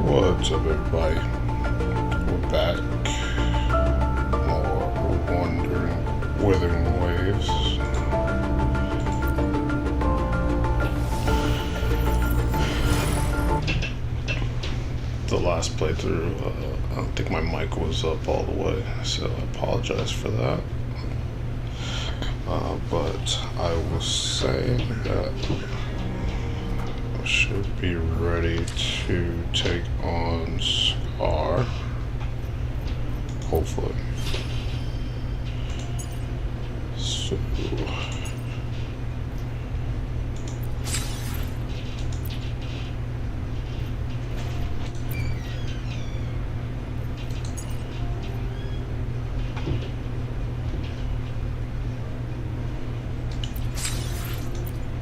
What's up, everybody? We're back. More Wuthering Waves. The last playthrough, I don't think my mic was up all the way, so I apologize for that. But I was saying that I should be ready to take on Scar, hopefully. So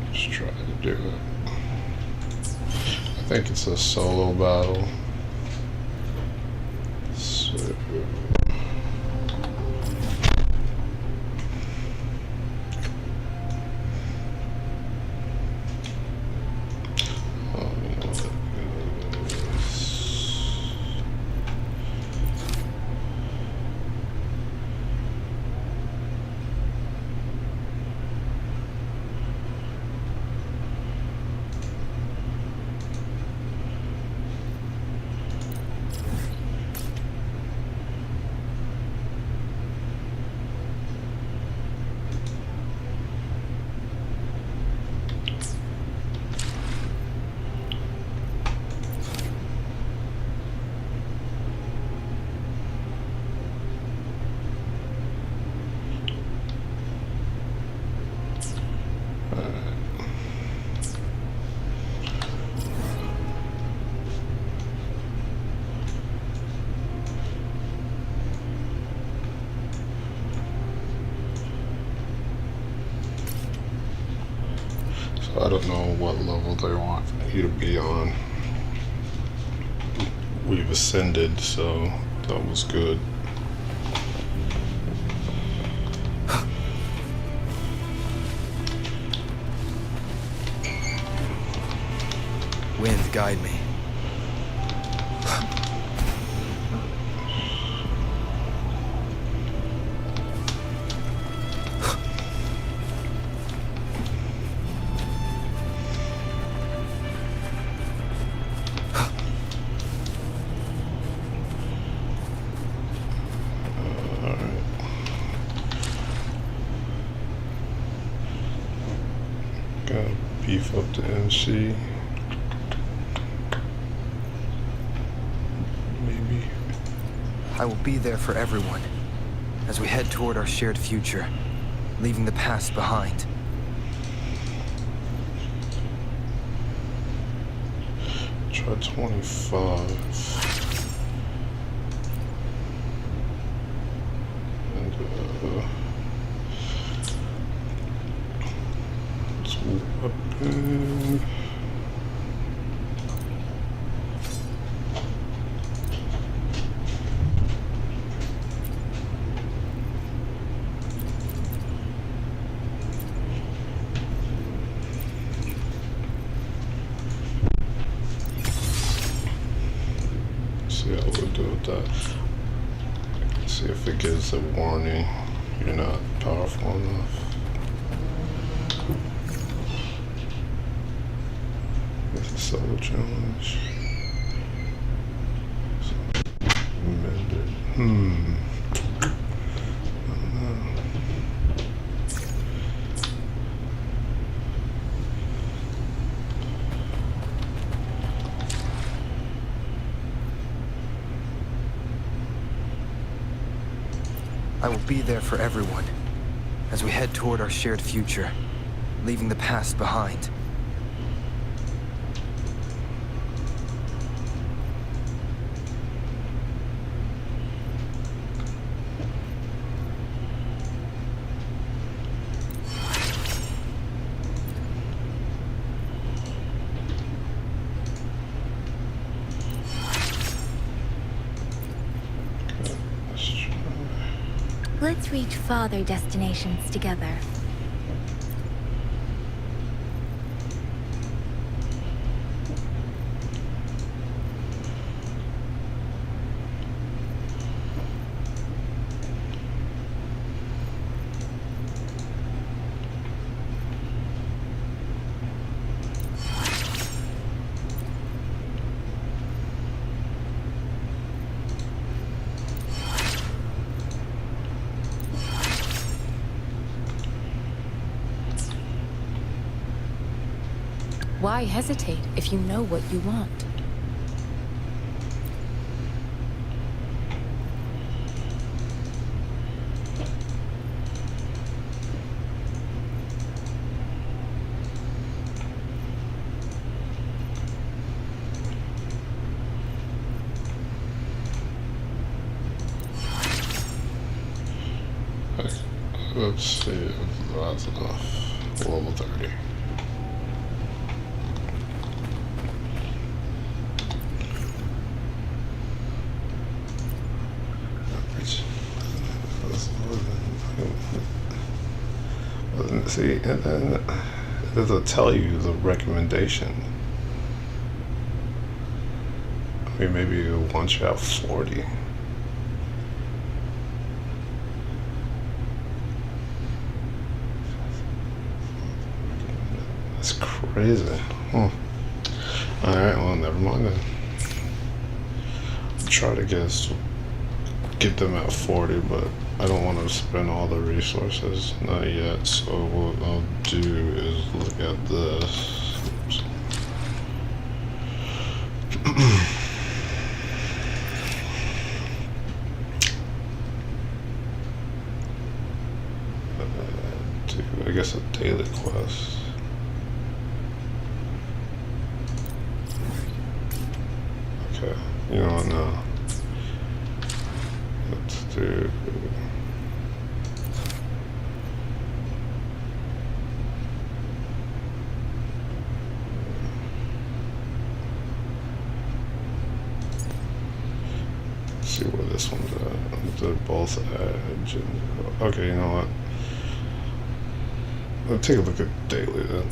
let's try to do it. I think it's a solo battle. So I don't know what level they want you to be on. We've ascended, so that was good. Wind, guide me. Gotta beef up the MC. Maybe. I will be there for everyone as we head toward our shared future, leaving the past behind. Try 25. And it's weapon. See how we'll do with that. See if it gives a warning. You're not powerful enough. It's a solo challenge. Amended. I don't know. I will be there for everyone as we head toward our shared future, leaving the past behind. Let's reach farther destinations together. Why hesitate if you know what you want? Let's see if that's enough. Level 30. See, and then it'll tell you the recommendation. I mean, maybe it'll want you at 40. That's crazy. Alright, well, never mind then. I'll try to get them at 40, but I don't want to spend all the resources, not yet. So what I'll do is look at this. Oops. I guess a daily quest. Okay, you know what now? Let's do. See where this one's at. They're both edge. Okay, you know what? Let's take a look at daily then.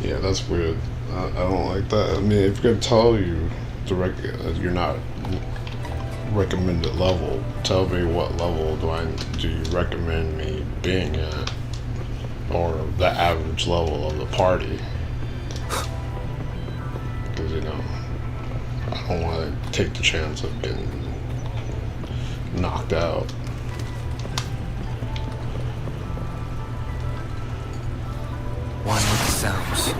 Yeah, that's weird. I don't like that. I mean, if you're gonna tell you you're not recommended level, tell me what level do you recommend me being at, or the average level of the party. Because, you know, I don't want to take the chance of getting knocked out. Why not the sounds?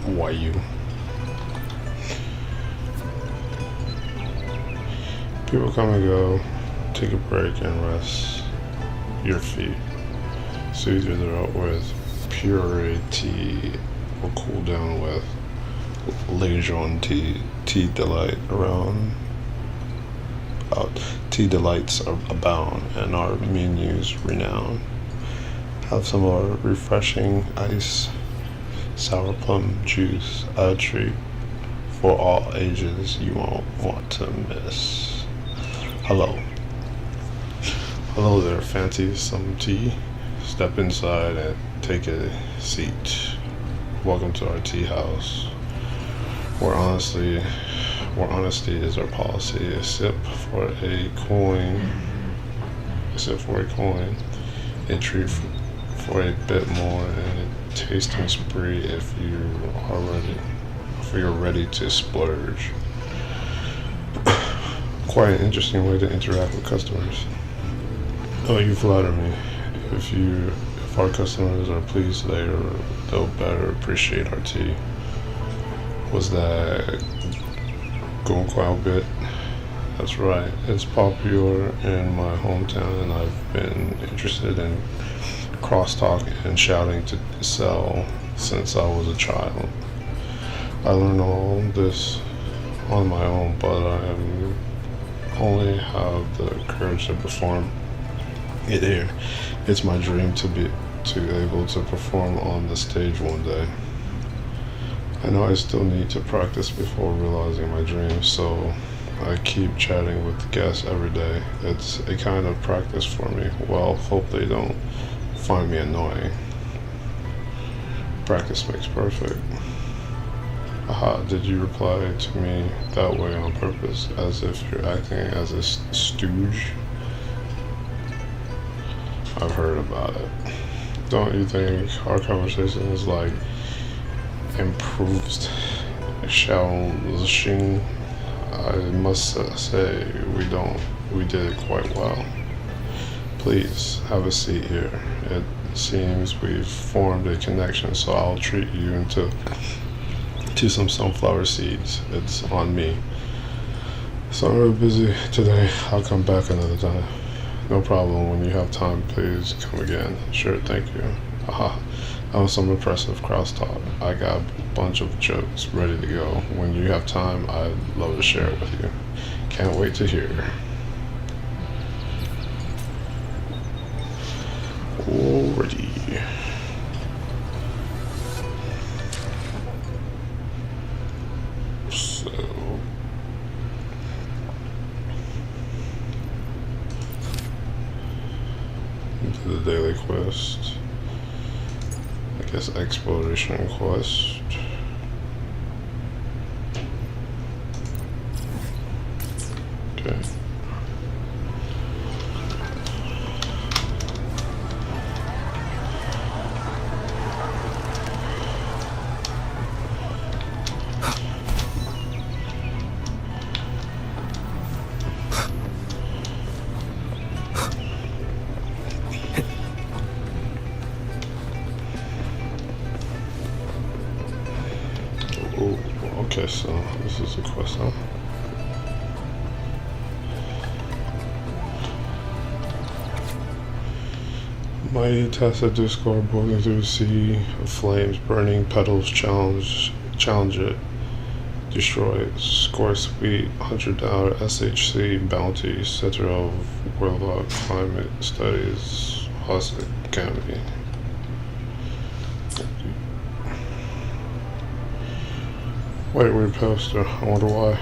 Why you? People come and go, take a break and rest your feet. Soothe your throat with purity or cool down with leisure on tea delight around. Tea delights abound and our menus renowned. Have some more refreshing ice, sour plum juice, a treat for all ages you won't want to miss. Hello there, fancy some tea? Step inside and take a seat. Welcome to our tea house, where honesty is our policy. A sip for a coin, a treat for a bit more, and a tasting spree if you're ready to splurge. Quite an interesting way to interact with customers. Oh, you flatter me. If our customers are pleased today, they'll better appreciate our tea. Was that going quite a bit? That's right. It's popular in my hometown, and I've been interested in crosstalk and shouting to sell since I was a child. I learned all this on my own, but I only have the courage to perform it here. It's my dream to be able to perform on the stage one day. I know I still need to practice before realizing my dream, so I keep chatting with guests every day. It's a kind of practice for me. Well, hope they don't find me annoying. Practice makes perfect. Aha, did you reply to me that way on purpose, as if you're acting as a stooge? I've heard about it. Don't you think our conversation is like improved establishing? I must say we did it quite well. Please have a seat here. It seems we've formed a connection, so I'll treat you to some sunflower seeds. It's on me. So I'm really busy today. I'll come back another time. No problem. When you have time, please come again. Sure, thank you. Haha. That was some impressive crosstalk. I got a bunch of jokes ready to go. When you have time, I'd love to share it with you. Can't wait to hear. Alrighty. So into the daily quest. I guess exploration quest. Okay. Oh, okay, so this is a quest, huh? Mighty Tacit score boiling through the sea of flames, burning petals challenge it, destroy it, score sweet, $100 SHC bounty, Center of World Climate Studies, Hosted Academy. Wait, weird poster. I wonder why.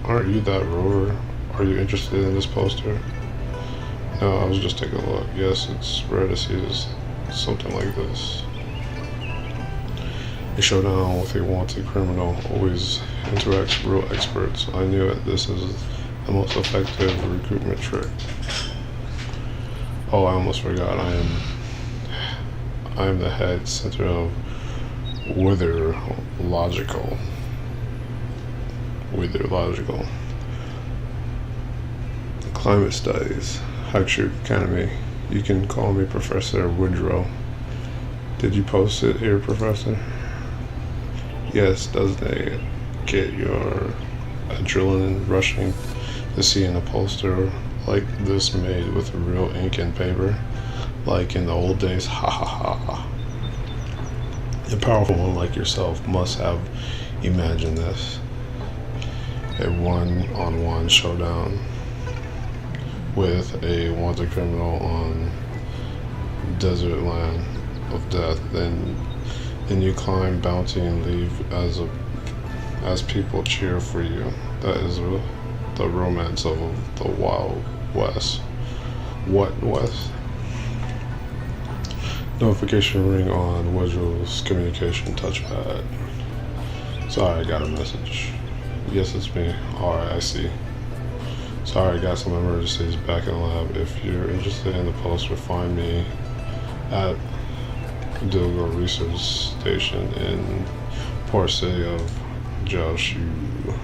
Aren't you that rover? Are you interested in this poster? No, I was just taking a look. Yes, it's rare to see something like this. A showdown with a wanted criminal always interacts real experts. I knew it. This is the most effective recruitment trick. Oh, I almost forgot. I am the head center of Wutheringwaves Climate Studies, High-Troop Academy. You can call me Professor Woodrow. Did you post it here, Professor? Yes, doesn't it get your adrenaline rushing to see in a poster like this made with real ink and paper? Like in the old days, ha ha ha ha. A powerful one like yourself must have imagined this. A one-on-one showdown with a wanted criminal on desert land of death. Then you climb bounty and leave as people cheer for you. That is the romance of the Wild West. What West? Notification ring on Woodrow's communication touchpad. Sorry, I got a message. Yes, it's me. Alright, I see. Sorry, I got some emergencies back in the lab. If you're interested in the poster, find me at Dilgo Research Station in Port City of Jiaoshu.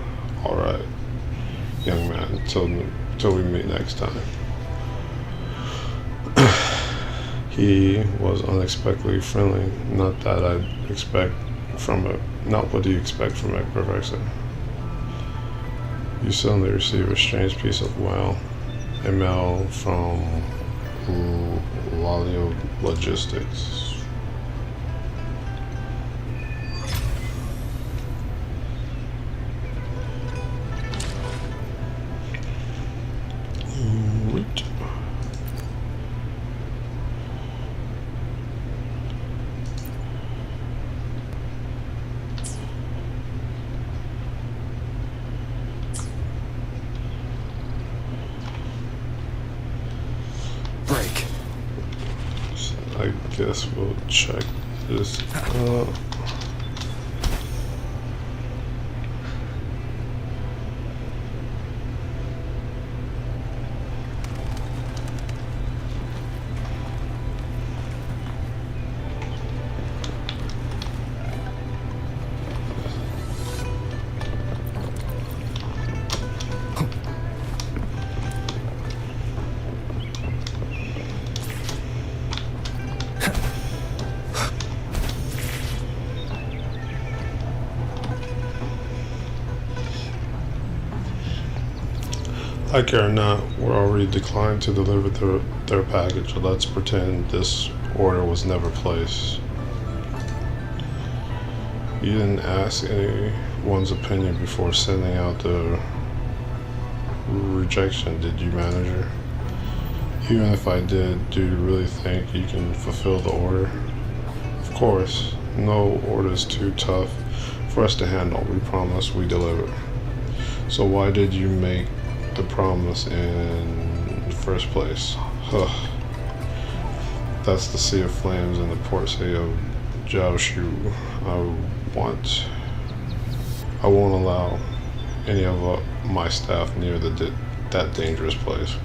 Alright, young man. Till we meet next time. He was unexpectedly friendly. Not that I'd expect from a. Not what do you expect from a professor? You suddenly receive a strange piece of mail. A mail from Lalio Logistics. Right. guess we'll check this. I care not. We're already declined to deliver their package. Let's pretend this order was never placed. You didn't ask anyone's opinion before sending out the rejection, did you, manager? Even if I did, do you really think you can fulfill the order? Of course. No order's too tough for us to handle. We promise we deliver. So why did you make the promise in the first place? Huh. That's the Sea of Flames in the port city of Jiaoshu. I won't allow any of my staff near that dangerous place.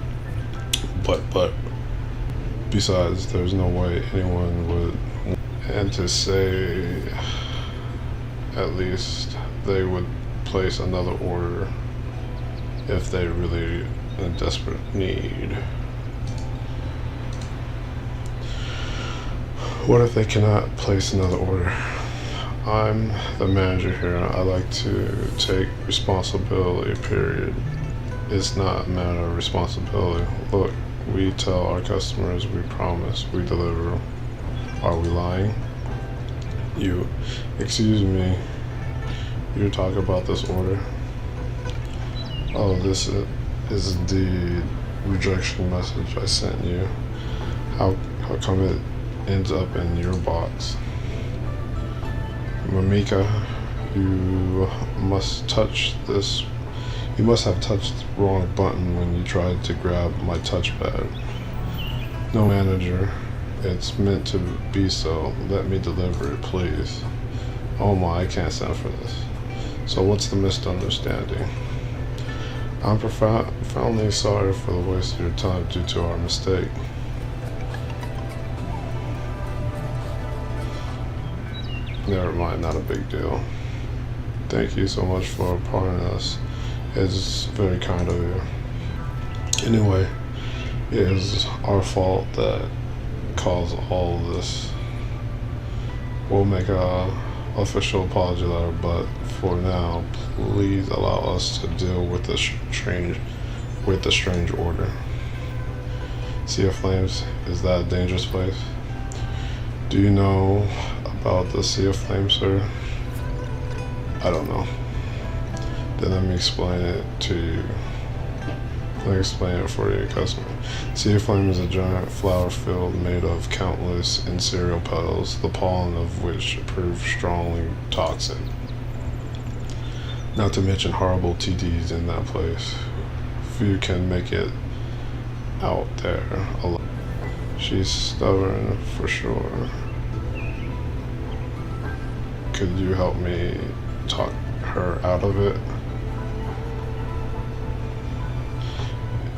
But besides, there's no way anyone would, and to say at least they would place another order if they really in desperate need. What if they cannot place another order? I'm the manager here. I like to take responsibility, period. It's not a matter of responsibility. Look, we tell our customers we promise we deliver. Are we lying? Excuse me, you talk about this order? Oh, this is the rejection message I sent you. How come it ends up in your box? Mamika, you must have touched the wrong button when you tried to grab my touchpad. No, manager, it's meant to be so. Let me deliver it, please. Oh my, I can't stand for this. So what's the misunderstanding? I'm profoundly sorry for the waste of your time due to our mistake. Never mind, not a big deal. Thank you so much for pardoning us. It's very kind of you. Anyway, it is our fault that caused all of this. We'll make a official apology letter, but for now, please allow us to deal with the strange order. Sea of Flames, is that a dangerous place? Do you know about the Sea of Flames, sir? I don't know. Then let me explain it to you. Let me explain it for your customer. Sea of Flame is a giant flower field made of countless encerial petals, the pollen of which proves strongly toxic. Not to mention horrible TDs in that place. Few can make it out there alone. She's stubborn for sure. Could you help me talk her out of it?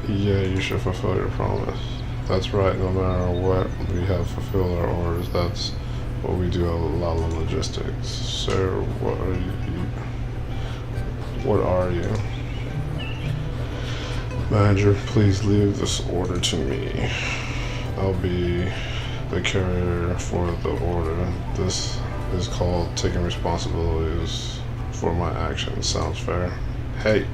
Yeah, you should fulfill your promise. That's right, no matter what, we have fulfilled our orders. That's what we do, a lot of logistics. Sir, what are you? Manager, please leave this order to me. I'll be the carrier for the order. This is called taking responsibilities for my actions. Sounds fair? Hey!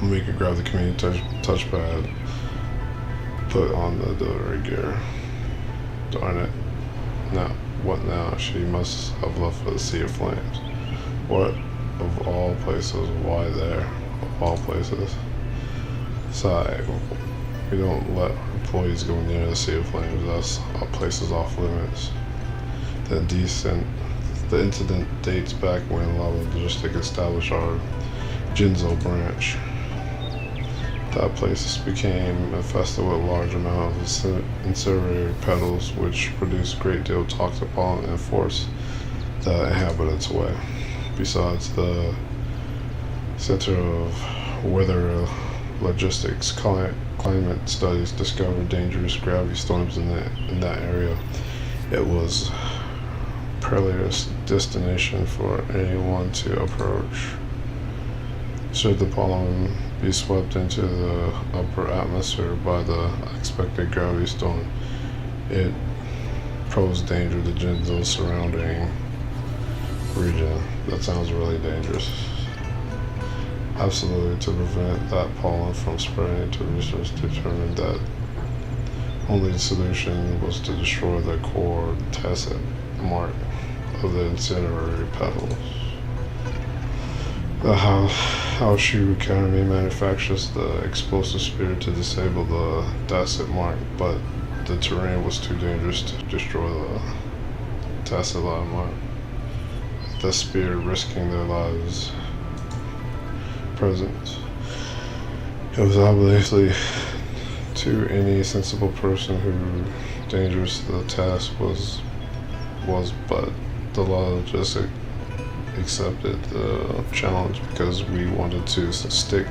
We could grab the community touchpad, put on the delivery gear. Darn it. Now, what now? She must have left for the Sea of Flames. What of all places? Why there? Of all places? Sigh. We don't let our employees go near the Sea of Flames. That place is off limits. The incident dates back when Lava Logistics established our Jinzo branch. that place became infested with large amounts of incendiary petals, which produced a great deal of toxic pollen and forced the inhabitants away. Besides, the Center of Weather Logistics Climate Studies discovered dangerous gravity storms in that area. It was perilous destination for anyone to approach. Should the pollen be swept into the upper atmosphere by the unexpected gravity storm, it posed danger to the surrounding region. That sounds really dangerous. Absolutely, to prevent that pollen from spreading to research determined that only solution was to destroy the core tacit mark of the incendiary petals. The Houseshoe Academy manufactures the explosive spear to disable the tacit mark, but the terrain was too dangerous to destroy the tacit mark. The spear risking their lives present. It was obviously to any sensible person who dangerous the task was, but the logistic accepted the challenge because we wanted to stick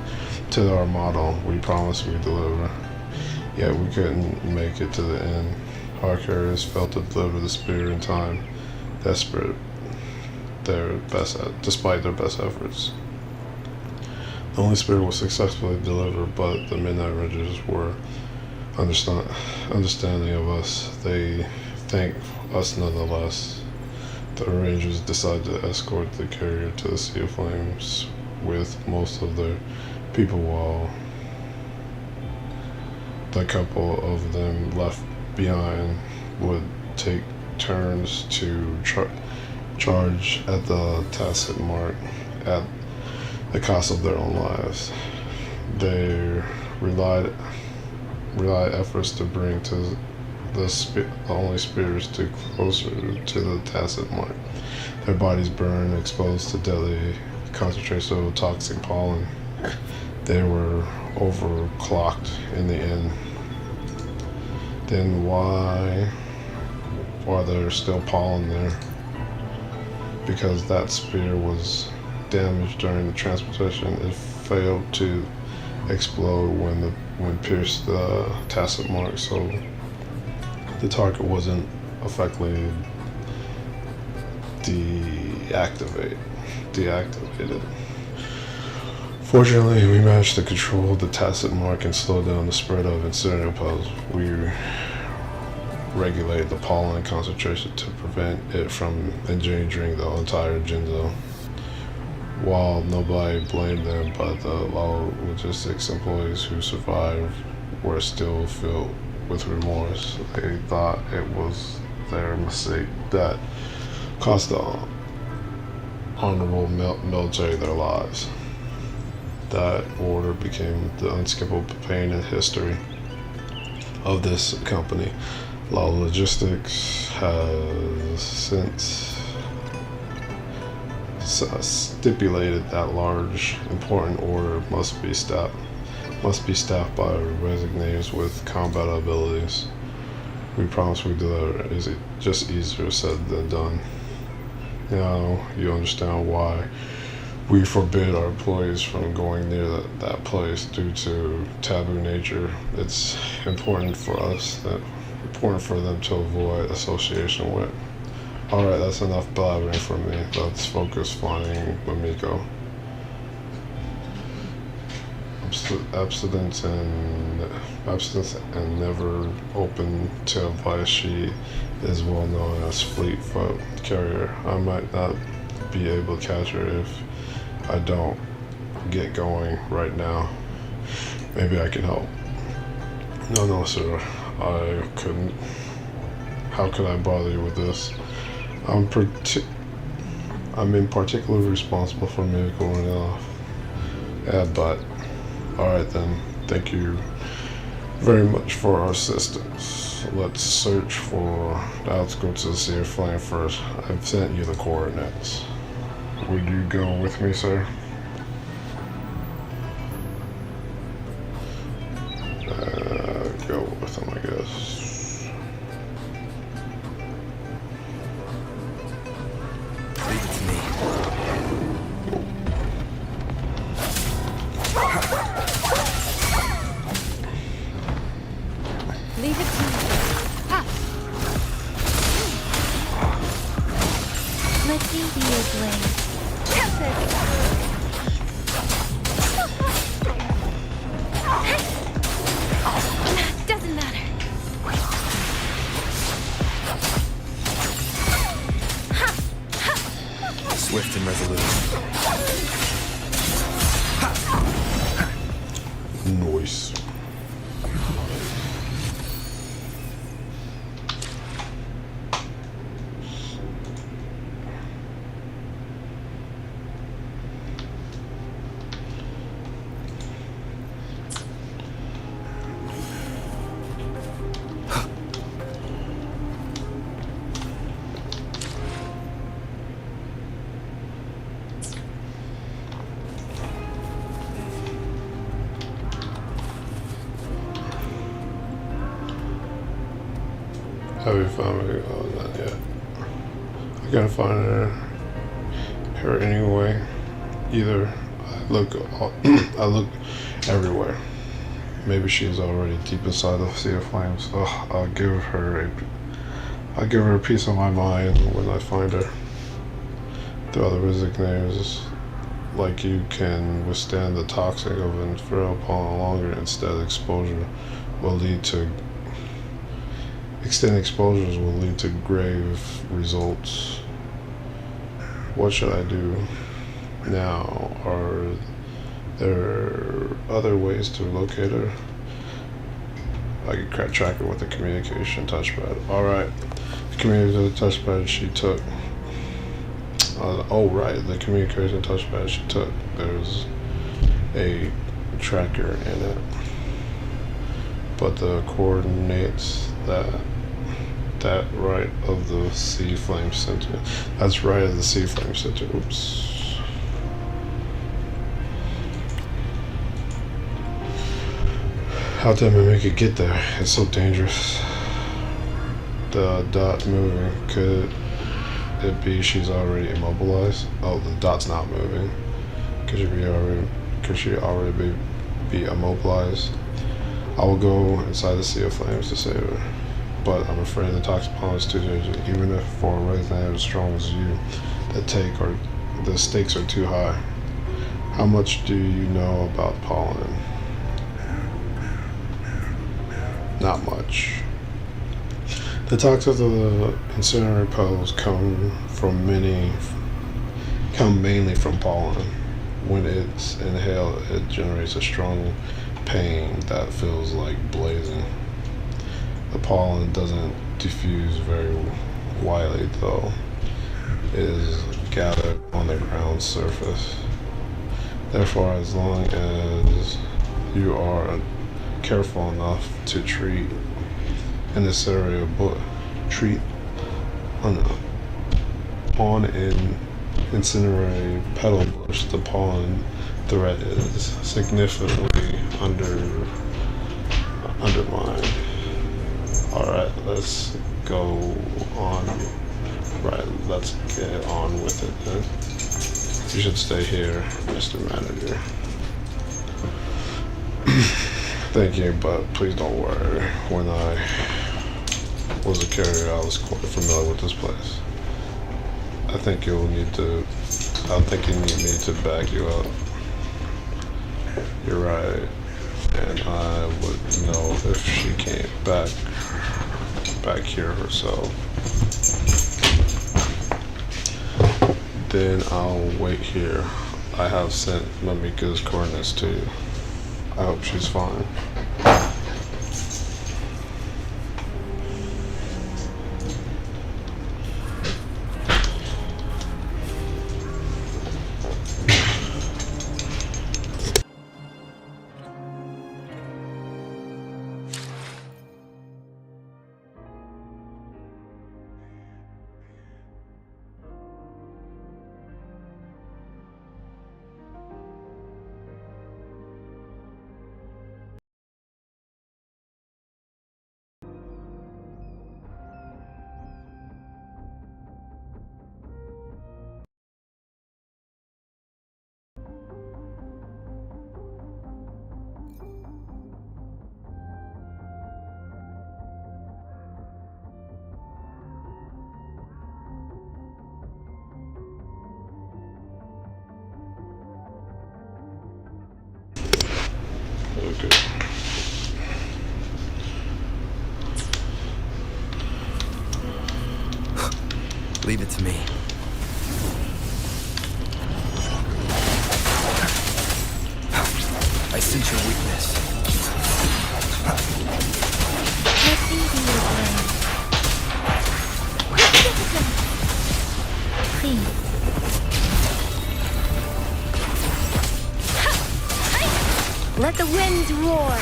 to our motto. We promised we deliver. Yet we couldn't make it to the end. Our carriers failed to deliver the spear in time, desperate despite their best efforts. The only spear was successfully delivered, but the Midnight Rangers were understanding of us. They thanked us nonetheless. The Rangers decided to escort the carrier to the Sea of Flames with most of their people, while the couple of them left behind would take turns to charge at the tacit mark at the cost of their own lives. They relied efforts to bring to the only spears too closer to the tacit mark. Their bodies burned, exposed to deadly concentrations of toxic pollen. They were overclocked in the end. Then why are there still pollen there? Because that spear was damaged during the transportation. It failed to explode when pierced the tacit mark, so the target wasn't effectively deactivated. Fortunately, we managed to control the tacit mark and slow down the spread of incendiary petals. We regulated the pollen concentration to prevent it from endangering the entire Jinzo. While nobody blamed them, but the logistics employees who survived were still filled with remorse. They thought it was their mistake that cost the honorable military their lives. That order became the unskippable pain in history of this company. Law Logistics has since stipulated that large, important order must be staffed by resignations with combat abilities. We promise we deliver. Is it just easier said than done? Now you understand why we forbid our employees from going near that place due to taboo nature. It's important for them to avoid association with. Alright, that's enough blabbering from me. Let's focus finding Mamiko. Abstinence and never open to advice. She is well known as Fleetfoot Carrier. I might not be able to catch her if I don't get going right now. Maybe I can help. No, sir. I couldn't. How could I bother you with this? I'm in particular responsible for Miracle running off. Yeah, but alright then. Thank you very much for our assistance. Let's search for the outskirts of the Sea of Flame first. I've sent you the coordinates. Would you go with me, sir? Noise. Have you found me? Oh, not yet. I gotta find her anyway. Either I look, I look everywhere. Maybe she's already deep inside the Sea of Flames. Oh, I'll give her a piece of my mind when I find her. The other resignators, like you, can withstand the toxic of infernal pollen longer. Instead, exposure will lead to extended exposures will lead to grave results. What should I do now? Are there other ways to locate her? I can track her with the communication touchpad. Alright, the communication touchpad she took. Oh right, the communication touchpad she took. There's a tracker in it. But the coordinates that right of the Sea Flame Center. That's right of the Sea Flame Center. Oops. How did I make it get there? It's so dangerous. The dot moving. Could it be she's already immobilized? Oh, the dot's not moving. Could she already be immobilized? I will go inside the Sea of Flames to save her. But I'm afraid the toxic pollen is too dangerous. Even if for a resident as strong as you, the stakes are too high. How much do you know about pollen? Not much. The toxins of the incendiary petals come mainly from pollen. When it's inhaled, it generates a strong pain that feels like blazing. The pollen doesn't diffuse very widely, though. It is gathered on the ground surface. Therefore, as long as you are careful enough to treat in this area, but treat on an incendiary petal bush, the pollen threat is significantly undermined. Alright, let's go on. Right, let's get on with it then. You should stay here, Mr. Manager. Thank you, but please don't worry. When I was a carrier, I was quite familiar with this place. I think you need me to back you up. You're right, and I would know if she came back here herself. Then I'll wait here. I have sent Mamika's coordinates to you. I hope she's fine. Okay. Leave it to me. I see isn't your weakness. Let me be your blade. Please. Let the winds roar.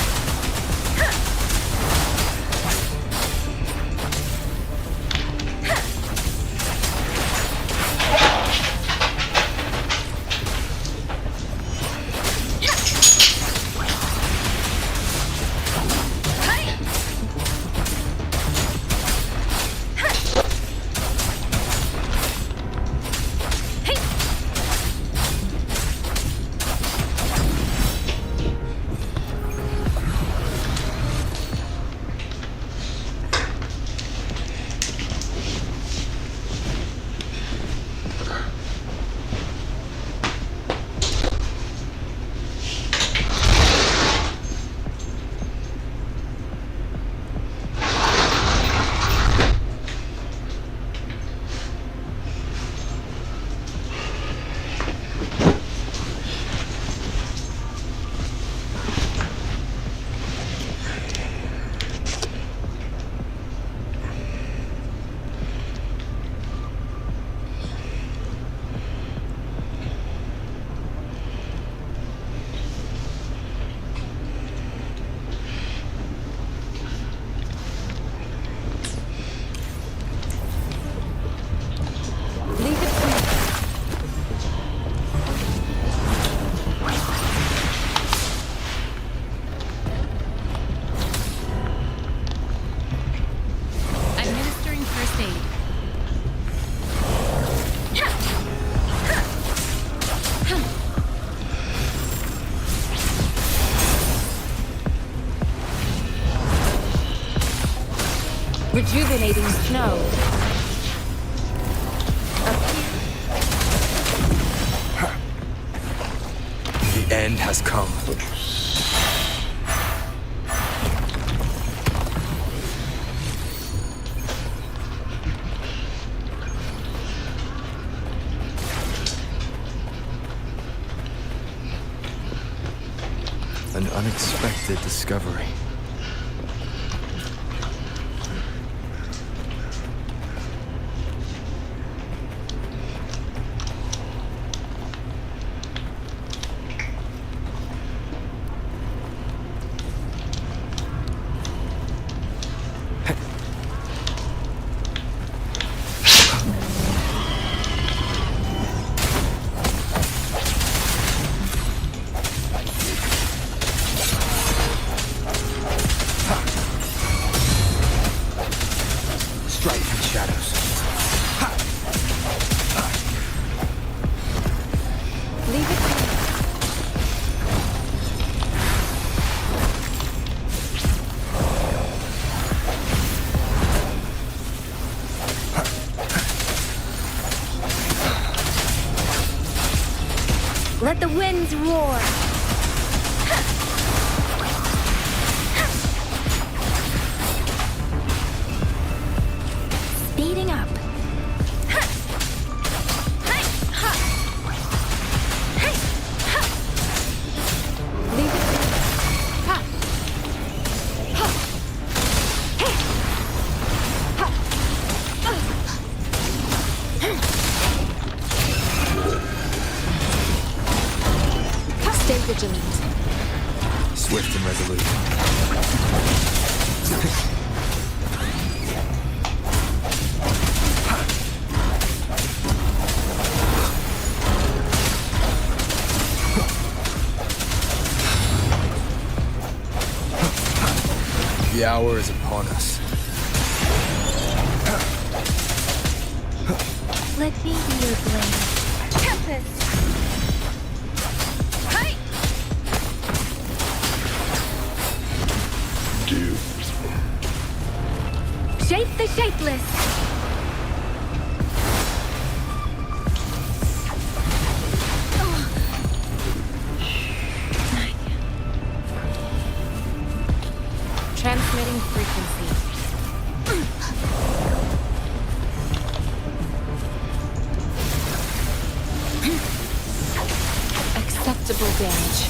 Rejuvenating snow. The end has come. An unexpected discovery. Let the winds roar. Speeding up. Stay vigilant. Swift and resolute. The hour is upon us. Let me be your blade. Tempest! Shape the shapeless! Transmitting frequency. Acceptable damage.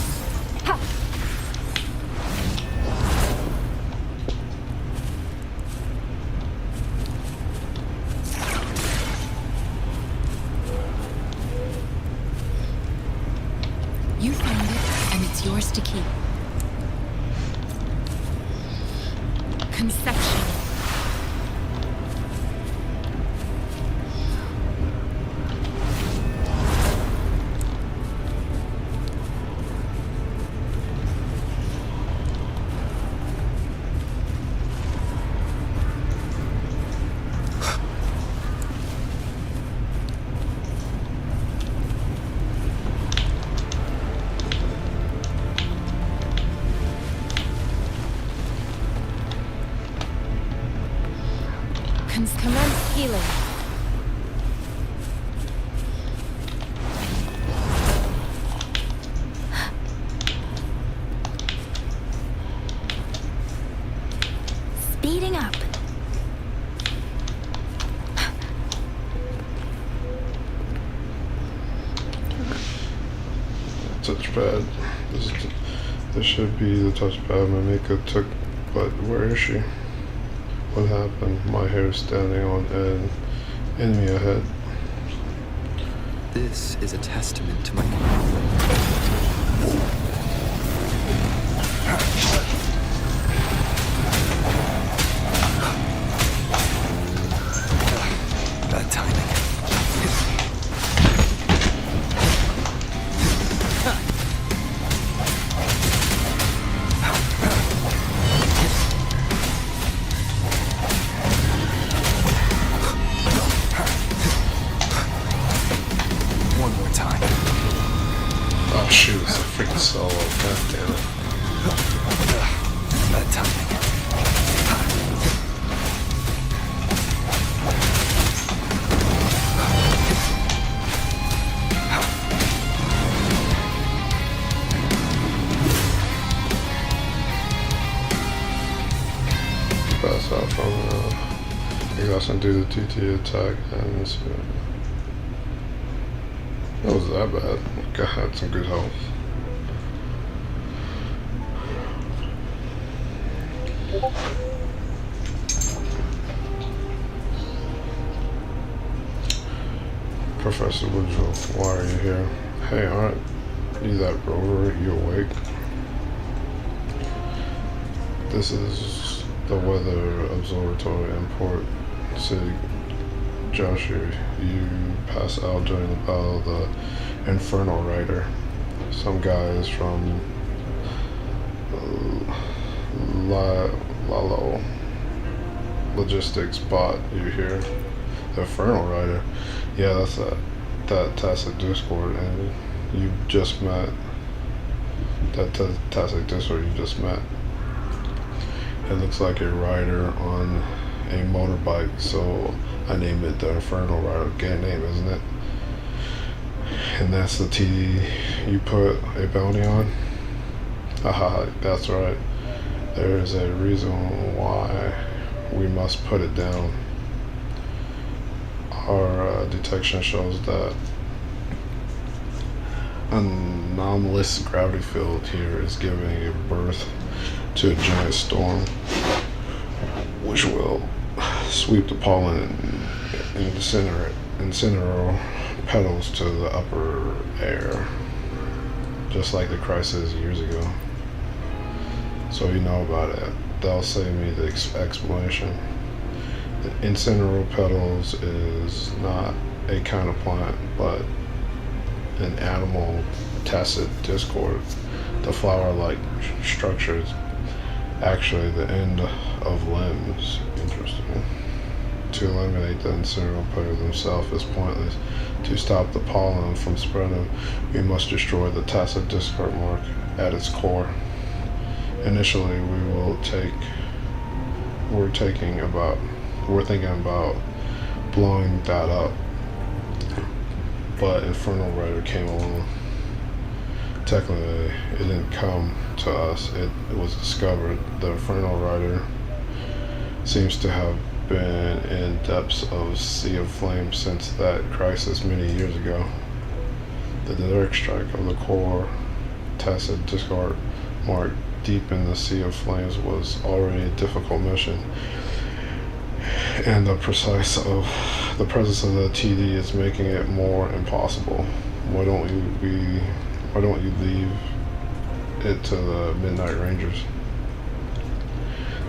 You found it, and it's yours to keep. Conception. Commence healing. Speeding up. Touchpad. This should be the touchpad Mamika took, but where is she? What happened? My hair standing on end. Enemy ahead. This is a testament to my bad timing. Oh shoot, it's a freaking solo. God damn it. Bad timing. Pass out from you guys can do the TT attack and so that was that bad. I had some good health. Professor Woodrow, why are you here? Hey, aren't you that rover? You awake? This is the weather observatory in Port City. Joshua, you passed out during the battle of the INFERNO RIDER. Some guys from Lalo Logistics bought you here. The INFERNO RIDER. Yeah, that's that Tacit Discord, and you just met that Tacit Discord you just met. It looks like a rider on a motorbike, so I named it the INFERNO RIDER. Good name, isn't it? And that's the TD you put a bounty on? Haha, that's right. There is a reason why we must put it down. Our detection shows that an anomalous gravity field here is giving a birth to a giant storm, which will sweep the pollen and incineral petals to the upper air, just like the crisis years ago. So you know about it. They'll save me the explanation. The incineral petals is not a kind of plant, but an animal Tacit Discord. The flower-like structure is actually the end of limbs. Interesting. To eliminate the incineral petals themselves is pointless. To stop the pollen from spreading, we must destroy the Tacit Discord mark at its core. Initially, we're thinking about blowing that up, but INFERNO RIDER came along. Technically, it didn't come to us, it was discovered. The INFERNO RIDER seems to have been in depths of sea of flame since that crisis many years ago. The direct strike of the core Tacit Discord mark deep in the sea of flames was already a difficult mission, and the presence of the TD is making it more impossible. Why don't we Why don't you leave it to the Midnight Rangers?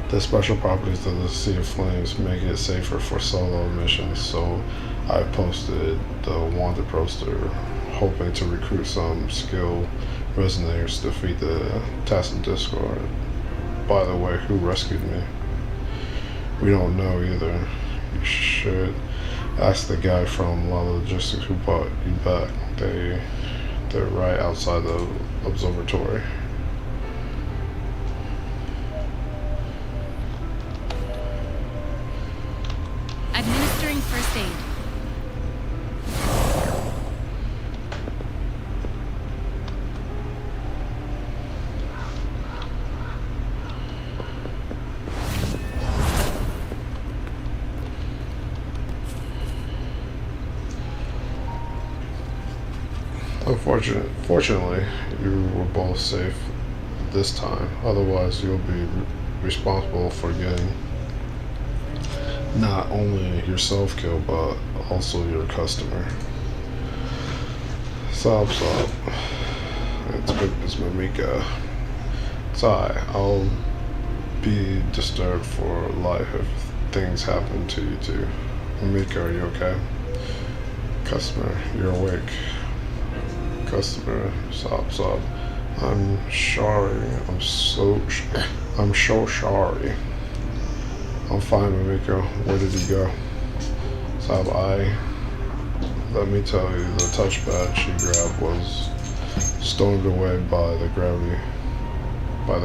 The special properties of the Sea of Flames make it safer for solo missions, so I posted the wanted poster hoping to recruit some skilled resonators to defeat the Tacit Discord. By the way, who rescued me? We don't know either. You should ask the guy from Lala Logistics who brought you back. They're right outside the observatory. Administering first aid. Fortunately, you were both safe this time. Otherwise, you'll be responsible for getting not only yourself killed, but also your customer. Sob. It's Mimika. I'll be disturbed for life if things happen to you two. Mimika, are you okay? Customer, you're awake. Customer, sob. I'm sorry. I'm so sorry. I'm fine, Mimika. Where did he go? Sob, let me tell you, the touchpad she grabbed was stormed away by the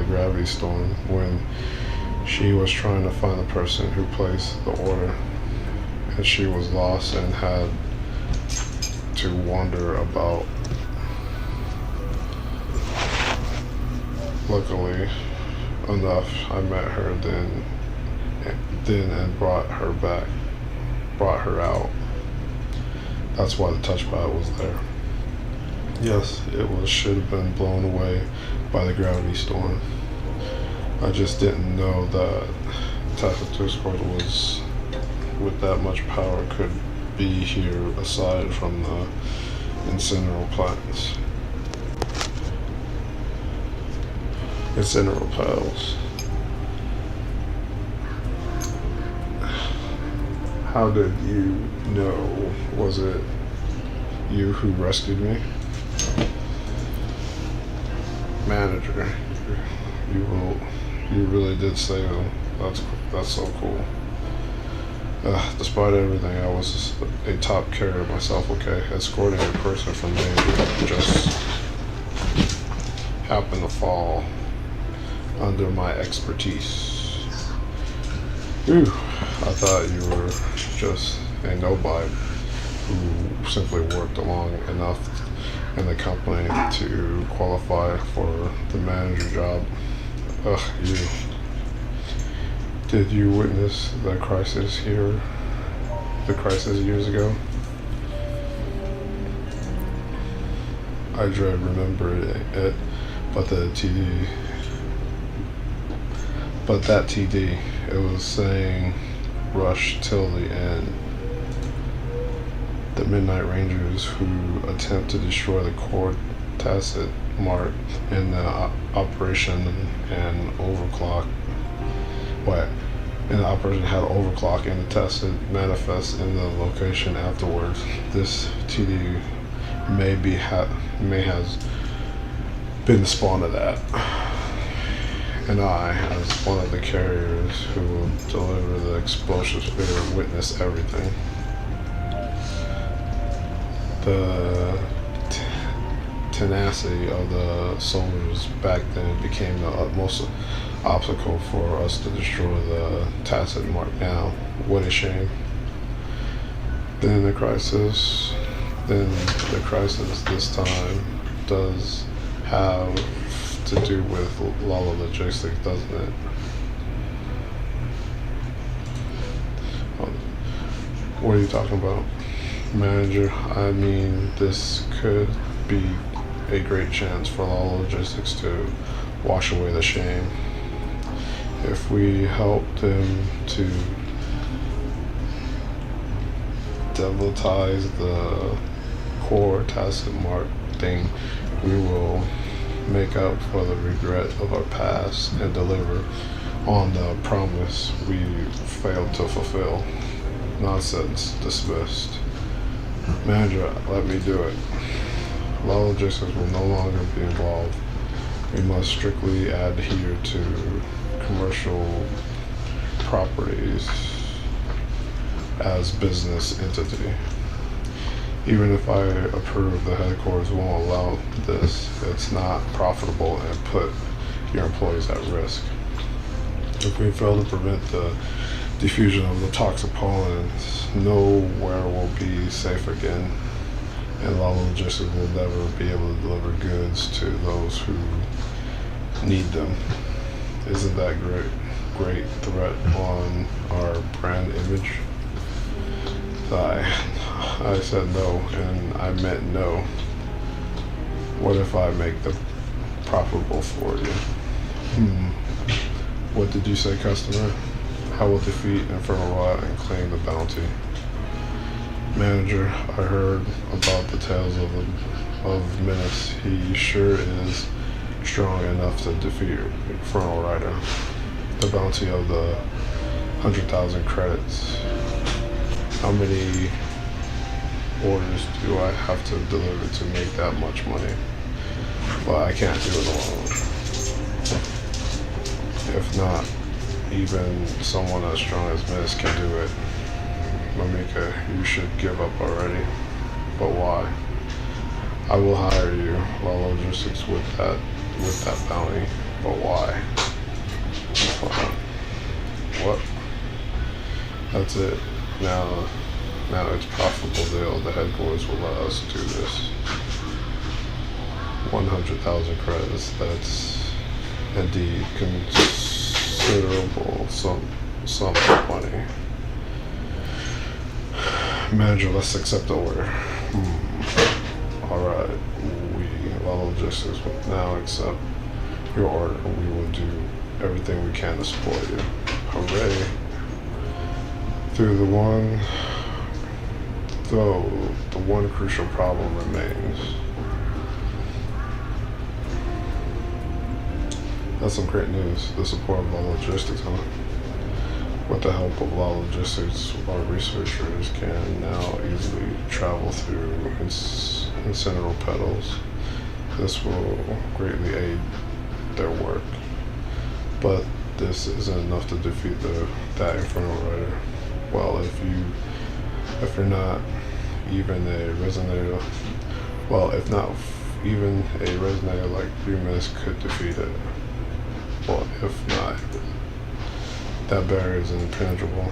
gravity storm when she was trying to find the person who placed the order, and she was lost and had to wander about. Luckily enough, I met her then and brought her out. That's why the touchpad was there. Yes, should have been blown away by the gravity storm. I just didn't know that Tacit Discord was with that much power could be here aside from the incineral plants. Incineral piles. How did you know? Was it you who rescued me? Manager, you really did say that. That's so cool. Despite everything, I was a top carrier myself, okay? Escorting a person from danger just happened to fall under my expertise. Ooh, I thought you were just a nobody who simply worked along enough in the company to qualify for the manager job. You. Did you witness the crisis here? The crisis years ago? I dread remember it, but that TD, it was saying rush till the end. The Midnight Rangers who attempt to destroy the core Tacit Mart in the Operation and Overclock. In the Operation had Overclock and the Tacit manifest in the location afterwards. This TD may has been the spawn of that. And I, as one of the carriers who will deliver the explosive spirit, witnessed everything. The tenacity of the soldiers back then became the utmost obstacle for us to destroy the Tacit Mark. Now, what a shame. Then the crisis this time does have to do with Lala Logistics, doesn't it? What are you talking about? Manager, I mean, this could be a great chance for Lala Logistics to wash away the shame. If we help them to devolatize the core Tacit Mark thing, we will make up for the regret of our past and deliver on the promise we failed to fulfill. Nonsense. Dismissed. Manager, let me do it. Law logistics will no longer be involved. We must strictly adhere to commercial properties as business entity. Even if I approve, the headquarters won't allow this. It's not profitable and put your employees at risk. If we fail to prevent the diffusion of the toxic pollens, nowhere will be safe again, and Law Logistics will never be able to deliver goods to those who need them. Isn't that great threat on our brand image? I said no, and I meant no. What if I make them profitable for you? What did you say, customer? I will defeat INFERNO RIDER and claim the bounty. Manager, I heard about the tales of Menace. He sure is strong enough to defeat INFERNO RIDER. The bounty of the 100,000 credits. How many orders do I have to deliver to make that much money? But I can't do it alone. If not, even someone as strong as Miss can do it. Mamika, you should give up already. But why? I will hire you, Law Logistics, with that bounty. But why? What? That's it. Now it's profitable deal. The headquarters will let us do this. 100,000 credits. That's indeed considerable sum of money. Manager, let's accept the order. Alright, Law Logistics will now accept your order. We will do everything we can to support you. Hooray. Though the one crucial problem remains. That's some great news. The support of Law Logistics, huh? With the help of Law Logistics, our researchers can now easily travel through incineral petals. This will greatly aid their work. But this isn't enough to defeat that INFERNO RIDER. Well, if you're not even a resonator, if not even a resonator like 3 minutes could defeat it. Well, if not, that barrier is impenetrable.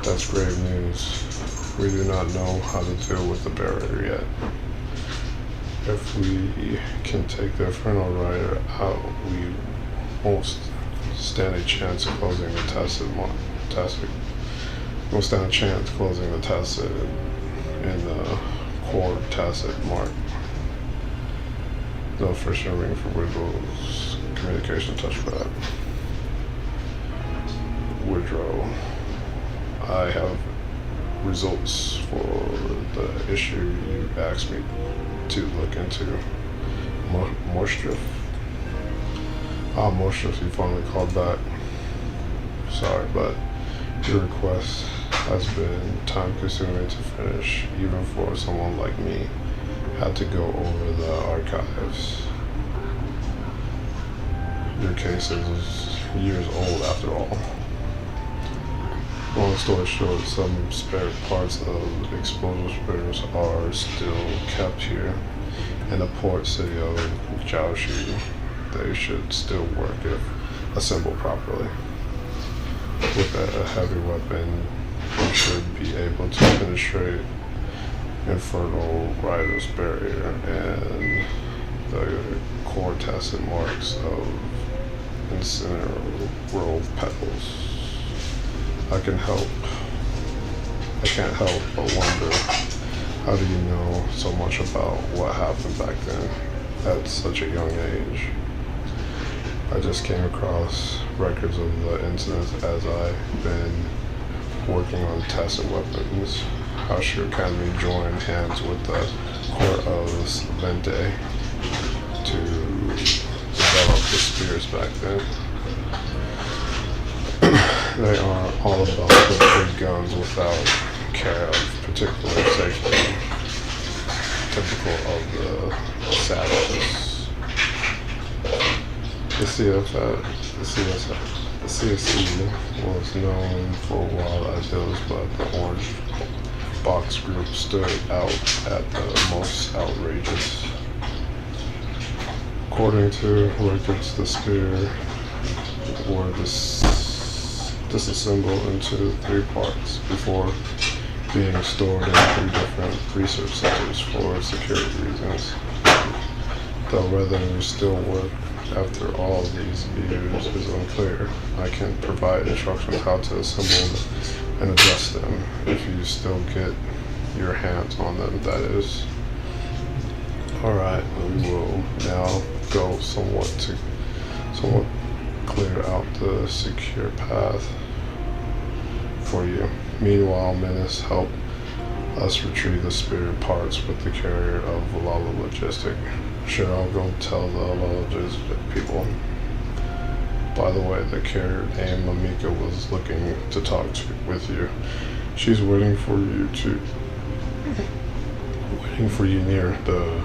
That's grave news. We do not know how to deal with the barrier yet. If we can take the INFERNO RIDER out, we won't stand a chance of closing the tacit. Won't stand a chance closing the tacit in the core tacit mark. No friction ring for Windows communication touchpad. Withdraw. I have results for the issue you asked me to look into. Moisture. Moisture, you finally called back. Sorry, but your request has been time consuming to finish, even for someone like me. Had to go over the archives. Your case is years old after all. Long story short, some spare parts of explosive sprayers are still kept here in the port city of Jiaoxi. They should still work if assembled properly. With a heavy weapon, you should be able to penetrate INFERNO RIDER's barrier and the core tacit marks of incineral petals. I can't help but wonder, how do you know so much about what happened back then at such a young age? I just came across records of the incidents as I've been working on tacit weapons. How should Academy join hands with the court of Vente to develop the spears back then. They are all about the big guns without care of particular safety, typical of the savages. The CSE was known for wild ideals, but the Orange Box group stood out at the most outrageous. According to records, the spear were disassembled into 3 parts before being stored in 3 different research centers for security reasons. Though whether we still work after all these years is unclear, I can provide instructions how to assemble and adjust them if you still get your hands on them, that is. Alright, we will now go somewhat clear out the secure path for you. Meanwhile, Menace help us retrieve the spirit parts with the carrier of Valhalla Logistic. Sure, I'll go tell the Logistic people. By the way, the carrier named Mamika was looking to talk with you. She's waiting for you near the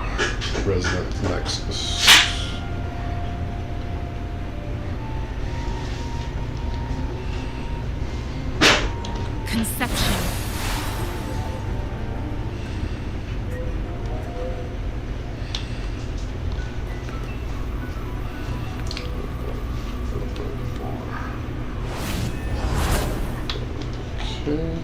resident nexus. Conception. Okay.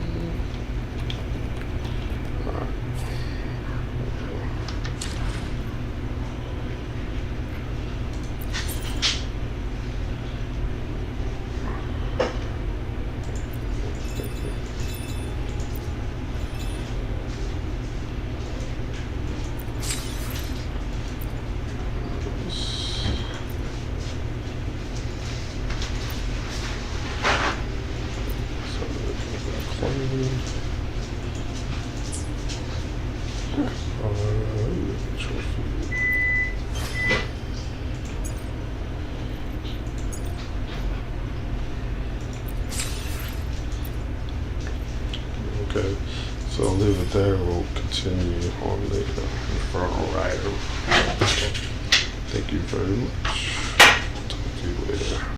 Okay, so I'll leave it there. We'll continue on the INFERNO Rider. Thank you very much.